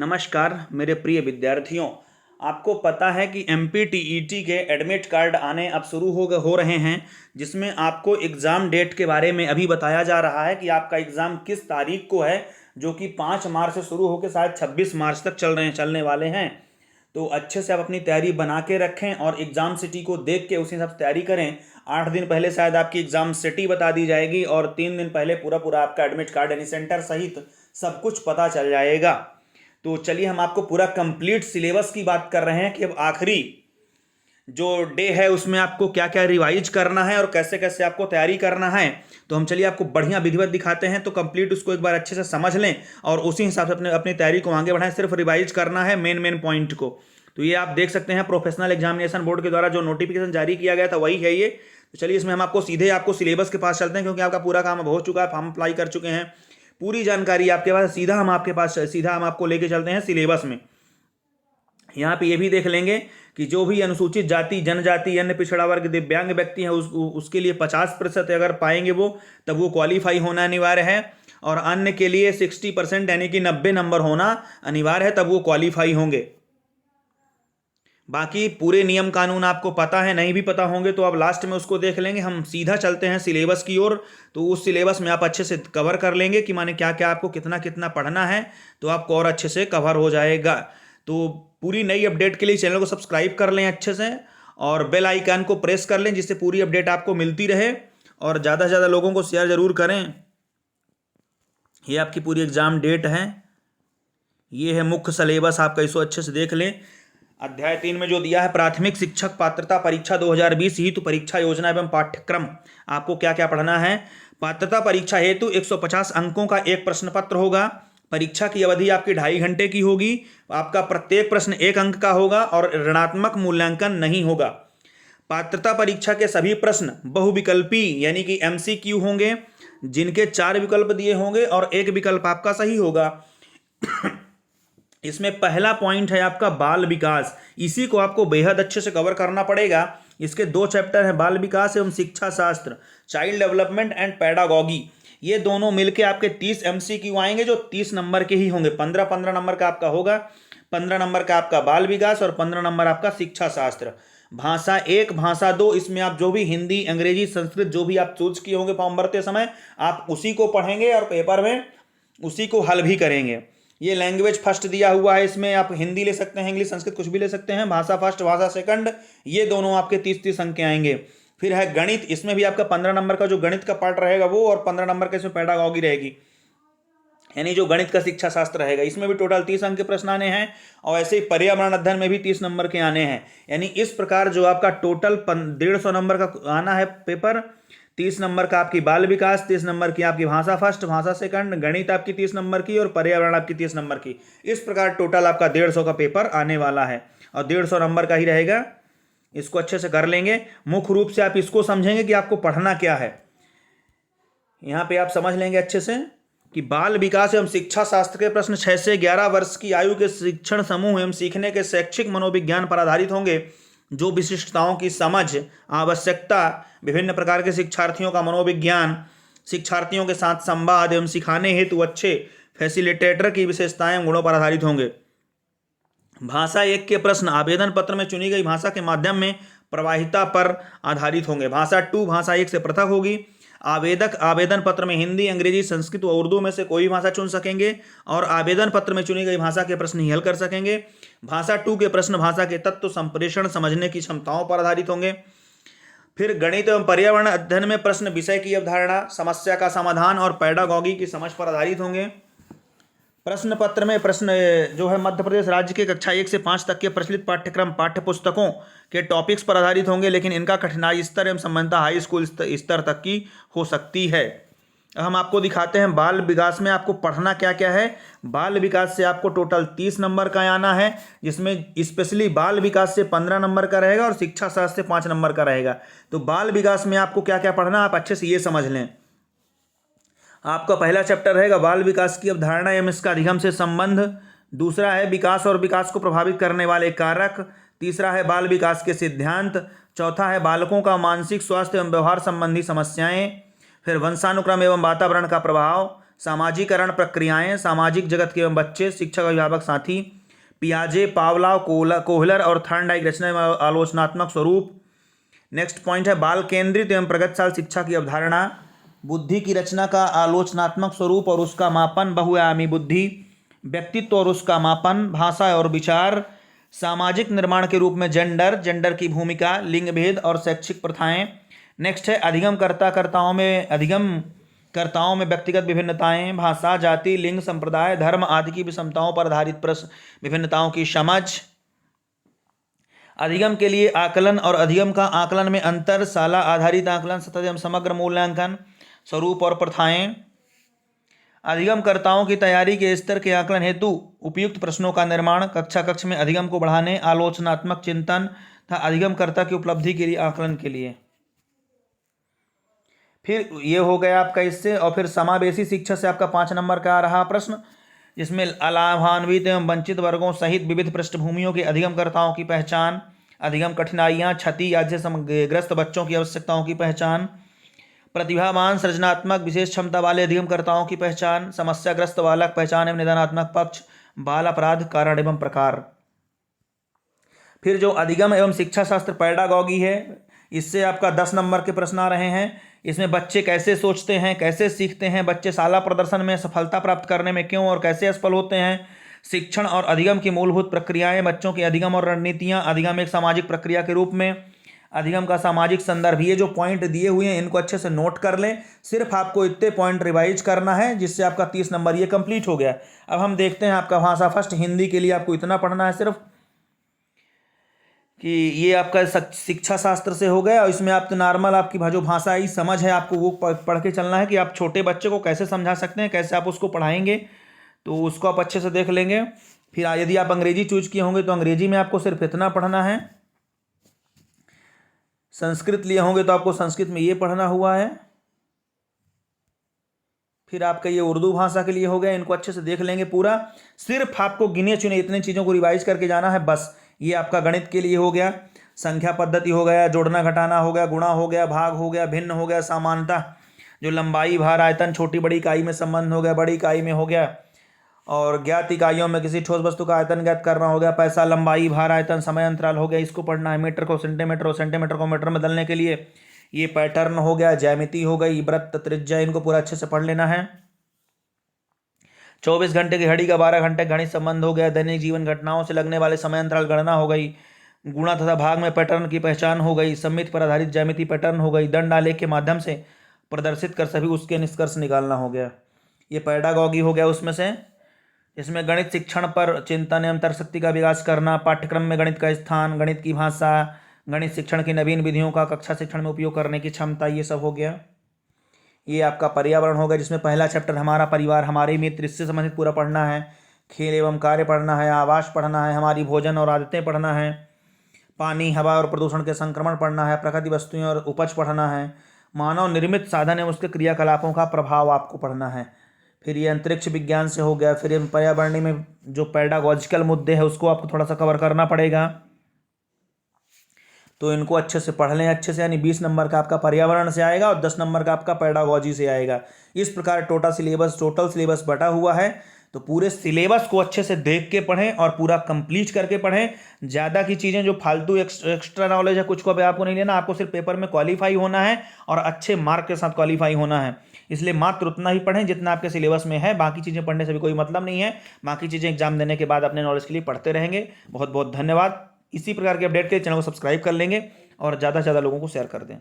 नमस्कार मेरे प्रिय विद्यार्थियों। आपको पता है कि MPTET के एडमिट कार्ड आने अब शुरू हो रहे हैं, जिसमें आपको एग्ज़ाम डेट के बारे में अभी बताया जा रहा है कि आपका एग्ज़ाम किस तारीख को है, जो कि 5 मार्च से शुरू होकर शायद 26 मार्च तक चलने वाले हैं। तो अच्छे से आप अपनी तैयारी बना के रखें और एग्ज़ाम सिटी को देख के उसी हिसाब से तैयारी करें। 8 दिन पहले शायद आपकी एग्ज़ाम सिटी बता दी जाएगी और 3 दिन पहले पूरा आपका एडमिट कार्ड यानी सेंटर सहित सब कुछ पता चल जाएगा। तो चलिए हम आपको पूरा कंप्लीट सिलेबस की बात कर रहे हैं कि अब आखिरी जो डे है उसमें आपको क्या क्या रिवाइज करना है और कैसे कैसे आपको तैयारी करना है। तो हम चलिए आपको बढ़िया विधिवत दिखाते हैं, तो कंप्लीट उसको एक बार अच्छे से समझ लें और उसी हिसाब से अपनी तैयारी को आगे बढ़ाएं। सिर्फ रिवाइज करना है मेन पॉइंट को। तो ये आप देख सकते हैं प्रोफेशनल एग्जामिनेशन बोर्ड के द्वारा जो नोटिफिकेशन जारी किया गया था वही है ये। तो चलिए इसमें हम आपको सिलेबस के पास चलते हैं, क्योंकि आपका पूरा काम अब हो चुका है, फॉर्म अप्लाई कर चुके हैं, पूरी जानकारी आपके पास। सीधा हम आपको लेके चलते हैं सिलेबस में। यहाँ पे ये भी देख लेंगे कि जो भी अनुसूचित जाति, जनजाति, अन्य पिछड़ा वर्ग, दिव्यांग व्यक्ति हैं उसके लिए 50% अगर पाएंगे वो, तब वो क्वालिफाई होना अनिवार्य है। और अन्य के लिए 60% यानी कि 90 नंबर होना अनिवार्य है, तब वो क्वालिफाई होंगे। बाकी पूरे नियम कानून आपको पता है, नहीं भी पता होंगे तो आप लास्ट में उसको देख लेंगे। हम सीधा चलते हैं सिलेबस की ओर। तो उस सिलेबस में आप अच्छे से कवर कर लेंगे कि माने क्या क्या आपको कितना कितना पढ़ना है, तो आपको और अच्छे से कवर हो जाएगा। तो पूरी नई अपडेट के लिए चैनल को सब्सक्राइब कर लें अच्छे से और बेल आइकन को प्रेस कर लें, जिससे पूरी अपडेट आपको मिलती रहे। और ज़्यादा से ज़्यादा लोगों को शेयर ज़रूर करें। ये आपकी पूरी एग्ज़ाम डेट है, ये है मुख्य सिलेबस आपका, इसको अच्छे से देख लें। अध्याय 3 में जो दिया है प्राथमिक शिक्षक पात्रता परीक्षा 2020 हेतु परीक्षा योजना एवं पाठ्यक्रम, आपको क्या क्या पढ़ना है। पात्रता परीक्षा हेतु 150 अंकों का एक प्रश्न पत्र होगा। परीक्षा की अवधि आपकी 2.5 घंटे की होगी। आपका प्रत्येक प्रश्न 1 अंक का होगा और ऋणात्मक मूल्यांकन नहीं होगा। पात्रता परीक्षा के सभी प्रश्न बहुविकल्पी यानी कि MCQ होंगे, जिनके 4 विकल्प दिए होंगे और 1 विकल्प आपका सही होगा। इसमें पहला पॉइंट है आपका बाल विकास। इसी को आपको बेहद अच्छे से कवर करना पड़ेगा। इसके 2 चैप्टर हैं, बाल विकास एवं शिक्षा शास्त्र, चाइल्ड डेवलपमेंट एंड पेडागॉगी। ये दोनों मिलके आपके 30 MCQ आएंगे, जो 30 नंबर के ही होंगे। 15 नंबर का आपका होगा, 15 नंबर का आपका बाल विकास और 15 नंबर आपका शिक्षा शास्त्र। भाषा 1, भाषा 2, इसमें आप जो भी हिंदी, अंग्रेजी, संस्कृत जो भी आप चूज किए होंगे फॉर्म भरते समय, आप उसी को पढ़ेंगे और पेपर में उसी को हल भी करेंगे। ये लैंग्वेज फर्स्ट दिया हुआ है, इसमें आप हिंदी ले सकते हैं, इंग्लिश, संस्कृत कुछ भी ले सकते हैं। भाषा फर्स्ट, भाषा सेकंड, ये दोनों आपके 30-30 अंक के आएंगे। फिर है गणित, इसमें भी आपका 15 नंबर का जो गणित का पार्ट रहेगा वो, और 15 नंबर का इसमें पेडागॉगी रहेगी, यानी जो गणित का शिक्षा शास्त्र रहेगा। इसमें भी टोटल 30 अंक के प्रश्न आने हैं। और ऐसे ही पर्यावरण अध्ययन में भी 30 नंबर के आने हैं। यानी इस प्रकार जो आपका टोटल 150 नंबर का आना है पेपर। 30 नंबर का आपकी बाल विकास, 30 नंबर की आपकी भाषा फर्स्ट, भाषा सेकंड, गणित आपकी 30 नंबर की और पर्यावरण आपकी 30 नंबर की। इस प्रकार टोटल आपका 150 का पेपर आने वाला है और 150 नंबर का ही रहेगा। इसको अच्छे से कर लेंगे। मुख्य रूप से आप इसको समझेंगे कि आपको पढ़ना क्या है। यहाँ पे आप समझ लेंगे अच्छे से कि बाल विकास एवं शिक्षा शास्त्र के प्रश्न 6 से 11 वर्ष की आयु के शिक्षण समूह एवं सीखने के शैक्षिक मनोविज्ञान पर आधारित होंगे। जो विशिष्टताओं की समझ, आवश्यकता, विभिन्न प्रकार के शिक्षार्थियों का मनोविज्ञान, शिक्षार्थियों के साथ संवाद एवं सिखाने हेतु अच्छे फैसिलिटेटर की विशेषताएं एवं गुणों पर आधारित होंगे। भाषा 1 के प्रश्न आवेदन पत्र में चुनी गई भाषा के माध्यम में प्रवाहिता पर आधारित होंगे। भाषा 2 भाषा 1 से पृथक होगी। आवेदक आवेदन पत्र में हिंदी, अंग्रेजी, संस्कृत व उर्दू में से कोई भाषा चुन सकेंगे और आवेदन पत्र में चुनी गई भाषा के प्रश्न ही हल कर सकेंगे। भाषा 2 के प्रश्न भाषा के तत्व, संप्रेषण, समझने की क्षमताओं पर आधारित होंगे। फिर गणित एवं पर्यावरण अध्ययन में प्रश्न विषय की अवधारणा, समस्या का समाधान और पेडागॉगी की समझ पर आधारित होंगे। प्रश्न पत्र में प्रश्न जो है मध्य प्रदेश राज्य के कक्षा 1 से 5 तक के प्रचलित पाठ्यक्रम पाठ्य पुस्तकों के टॉपिक्स पर आधारित होंगे, लेकिन इनका कठिनाई स्तर एवं संबंधित हाई स्कूल स्तर तक की हो सकती है। हम आपको दिखाते हैं बाल विकास में आपको पढ़ना क्या क्या है। बाल विकास से आपको टोटल 30 नंबर का आना है, जिसमें स्पेशली बाल विकास से 15 नंबर का रहेगा और शिक्षा शास्त्र से 5 नंबर का रहेगा। तो बाल विकास में आपको क्या क्या पढ़ना, आप अच्छे से ये समझ लें। आपका पहला चैप्टर रहेगा बाल विकास की अवधारणा एवं इसका अधिगम से संबंध। दूसरा है विकास और विकास को प्रभावित करने वाले कारक। तीसरा है बाल विकास के सिद्धांत। चौथा है बालकों का मानसिक स्वास्थ्य एवं व्यवहार संबंधी समस्याएं। फिर वंशानुक्रम एवं वातावरण का प्रभाव, सामाजिकरण प्रक्रियाएं, सामाजिक जगत के एवं बच्चे, शिक्षक अभिभावक साथी, पियाजे, पावलाव, कोहलर और थॉर्नडाइक रचना एवं आलोचनात्मक स्वरूप। नेक्स्ट पॉइंट है बाल केंद्रित एवं प्रगतिशील शिक्षा की अवधारणा, बुद्धि की रचना का आलोचनात्मक स्वरूप और उसका मापन, बहुआयामी बुद्धि, व्यक्तित्व और उसका मापन, भाषा और विचार, सामाजिक निर्माण के रूप में जेंडर की भूमिका, लिंग भेद और शैक्षिक प्रथाएं। नेक्स्ट है अधिगमकर्ताओं में व्यक्तिगत विभिन्नताएं, भाषा, जाति, लिंग, संप्रदाय, धर्म आदि की विषमताओं पर आधारित विभिन्नताओं की समझ। अधिगम के लिए आकलन और अधिगम का आकलन में अंतर, शाला आधारित आकलन, सतत एवं समग्र मूल्यांकन, स्वरूप और प्रथाएं। अधिगमकर्ताओं की तैयारी के स्तर के आकलन हेतु उपयुक्त प्रश्नों का निर्माण, कक्ष में अधिगम को बढ़ाने, आलोचनात्मक चिंतन तथा अधिगमकर्ता की उपलब्धि के लिए आकलन के लिए। फिर ये हो गया आपका इससे। और फिर समावेशी शिक्षा से आपका 5 नंबर का आ रहा प्रश्न, जिसमें अलाभान्वित एवं वंचित वर्गों सहित विविध पृष्ठभूमियों के अधिगमकर्ताओं की पहचान, अधिगम कठिनाइयाँ, क्षति आदि से ग्रस्त बच्चों की आवश्यकताओं की पहचान, प्रतिभावान सृजनात्मक विशेष क्षमता वाले अधिगमकर्ताओं की पहचान, समस्याग्रस्त बालक पहचान एवं निदानात्मक पक्ष, बाल अपराध कारण एवं प्रकार। फिर जो अधिगम एवं शिक्षा शास्त्र पैडागॉगी है, इससे आपका 10 नंबर के प्रश्न आ रहे हैं। इसमें बच्चे कैसे सोचते हैं, कैसे सीखते हैं, बच्चे शाला प्रदर्शन में सफलता प्राप्त करने में क्यों और कैसे असफल होते हैं, शिक्षण और अधिगम की मूलभूत प्रक्रियाएं, बच्चों की अधिगम और रणनीतियां, अधिगम एक सामाजिक प्रक्रिया के रूप में, अधिगम का सामाजिक संदर्भ। ये जो पॉइंट दिए हुए हैं इनको अच्छे से नोट कर लें। सिर्फ आपको इतने पॉइंट रिवाइज करना है, जिससे आपका 30 नंबर ये कंप्लीट हो गया। अब हम देखते हैं आपका भाषा फर्स्ट हिंदी के लिए आपको इतना पढ़ना है सिर्फ कि ये आपका शिक्षा शास्त्र से हो गया। और इसमें आप तो नॉर्मल आपकी जो भाषाई समझ है आपको वो पढ़ के चलना है कि आप छोटे बच्चे को कैसे समझा सकते हैं, कैसे आप उसको पढ़ाएंगे, तो उसको आप अच्छे से देख लेंगे। फिर यदि आप अंग्रेजी चूज किए होंगे तो अंग्रेजी में आपको सिर्फ इतना पढ़ना है। संस्कृत लिए होंगे तो आपको संस्कृत में ये पढ़ना हुआ है। फिर आपका ये उर्दू भाषा के लिए हो गया, इनको अच्छे से देख लेंगे पूरा। सिर्फ आपको गिने चुने इतने चीज़ों को रिवाइज करके जाना है बस। ये आपका गणित के लिए हो गया, संख्या पद्धति हो गया, जोड़ना घटाना हो गया, गुणा हो गया, भाग हो गया, भिन्न हो गया, समानता, जो लंबाई, भार, आयतन, छोटी बड़ी इकाई में संबंध हो गया, बड़ी इकाई में हो गया, और ज्ञात इकाइयों में किसी ठोस वस्तु का आयतन ज्ञात करना हो गया, पैसा, लंबाई, भार, आयतन, समय अंतराल हो गया, इसको पढ़ना है। मीटर को सेंटीमीटर और सेंटीमीटर को मीटर में बदलने के लिए ये पैटर्न हो गया, ज्यामिति हो गई, वृत्त, त्रिज्या, इनको पूरा अच्छे से पढ़ लेना है। 24 घंटे की घड़ी का 12 घंटे गणित संबंध हो गया, दैनिक जीवन घटनाओं से लगने वाले समय अंतराल गणना हो गई, गुणा तथा भाग में पैटर्न की पहचान हो गई, सम्मित पर आधारित ज्यामिति पैटर्न हो गई, दंड आलेख के माध्यम से प्रदर्शित कर सभी उसके निष्कर्ष निकालना हो गया। ये पैडागॉगी हो गया उसमें से। इसमें गणित शिक्षण पर चिंतन एवं तर्कशक्ति का विकास करना, पाठ्यक्रम में गणित का स्थान, गणित की भाषा, गणित शिक्षण की नवीन विधियों का कक्षा शिक्षण में उपयोग करने की क्षमता, ये सब हो गया। ये आपका पर्यावरण हो गया, जिसमें पहला चैप्टर हमारा परिवार, हमारे मित्र, इससे संबंधित पूरा पढ़ना है। खेल एवं कार्य पढ़ना है, आवास पढ़ना है, हमारी भोजन और आदतें पढ़ना है, पानी, हवा और प्रदूषण के संक्रमण पढ़ना है, प्रकृति वस्तुएं और उपज पढ़ना है, मानव निर्मित साधन एवं उसके क्रियाकलापों का प्रभाव आपको पढ़ना है। फिर ये अंतरिक्ष विज्ञान से हो गया। फिर पर्यावरण में जो पैडागॉजिकल मुद्दे हैं उसको आपको थोड़ा सा कवर करना पड़ेगा, तो इनको अच्छे से पढ़ लें अच्छे से। यानी 20 नंबर का आपका पर्यावरण से आएगा और 10 नंबर का आपका पैडागॉजी से आएगा। इस प्रकार टोटल सिलेबस बटा हुआ है। तो पूरे सिलेबस को अच्छे से देख के पढ़ें और पूरा कंप्लीट करके पढ़ें। ज़्यादा की चीज़ें जो फालतू एक्स्ट्रा नॉलेज है कुछ को भी आपको नहीं लेना। आपको सिर्फ पेपर में क्वालिफाई होना है और अच्छे मार्क के साथ क्वालिफाई होना है। इसलिए मात्र उतना ही पढ़ें जितना आपके सिलेबस में है। बाकी चीज़ें पढ़ने से भी कोई मतलब नहीं है। बाकी चीज़ें एग्जाम देने के बाद अपने नॉलेज के लिए पढ़ते रहेंगे। बहुत बहुत धन्यवाद। इसी प्रकार के अपडेट के लिए चैनल को सब्सक्राइब कर लेंगे और ज़्यादा से ज़्यादा लोगों को शेयर कर दें।